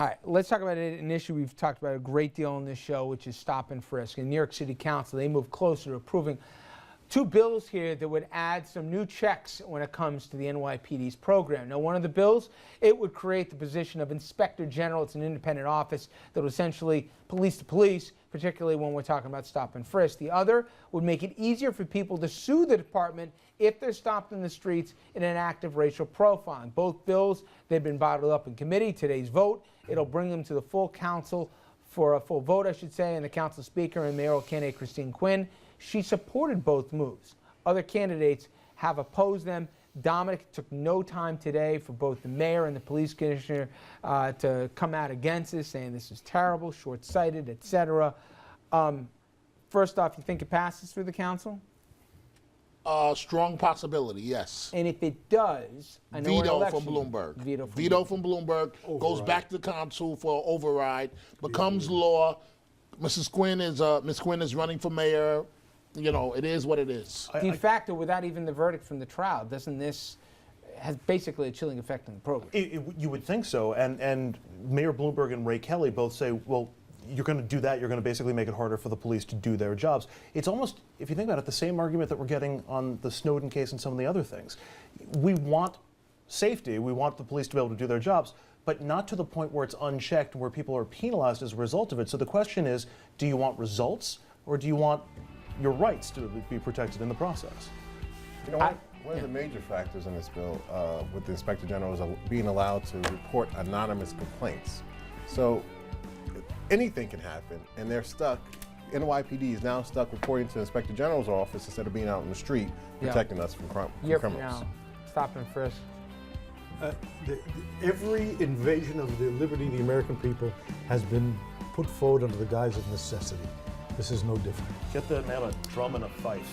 All right, let's talk about an issue we've talked about a great deal on this show, which is stop and frisk. In New York City Council, they moved closer to approving two bills here that would add some new checks when it comes to the NYPD's program. Now, one of the bills, it would create the position of Inspector General. It's an independent office that would essentially police the police, particularly when we're talking about stop and frisk. The other would make it easier for people to sue the department if they're stopped in the streets in an act of racial profiling. Both bills, they've been bottled up in committee. Today's vote, it'll bring them to the full council for a full vote, I should say, and the council speaker and mayoral candidate Christine Quinn, she supported both moves. Other candidates have opposed them. Dominic took no time today for both the mayor and the police commissioner to come out against this, saying this is terrible, short-sighted, etc. First off, you think it passes through the council? Strong possibility, yes. And if it does, I know Veto from Bloomberg. Veto from Bloomberg. Goes back to the council for override. Becomes law. Ms. Quinn is running for mayor. You know, it is what it is. De facto, without even the verdict from the trial, doesn't this has basically a chilling effect on the program? You would think so. And Mayor Bloomberg and Ray Kelly both say, well, you're going to do that, you're going to basically make it harder for the police to do their jobs. It's almost, if you think about it, the same argument that we're getting on the Snowden case and some of the other things. We want safety, we want the police to be able to do their jobs, but not to the point where it's unchecked, where people are penalized as a result of it. So the question is, do you want results, or do you want your rights to be protected in the process? You know, one of the major factors in this bill with the Inspector General is being allowed to report anonymous complaints. So anything can happen, and they're stuck. NYPD is now stuck reporting to the Inspector General's office instead of being out in the street protecting us from criminals. Now, stop and frisk. Every invasion of the liberty of the American people has been put forward under the guise of necessity. This is no different. Get the man a drum and a fife.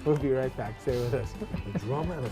We'll be right back. Stay with us. The drama and a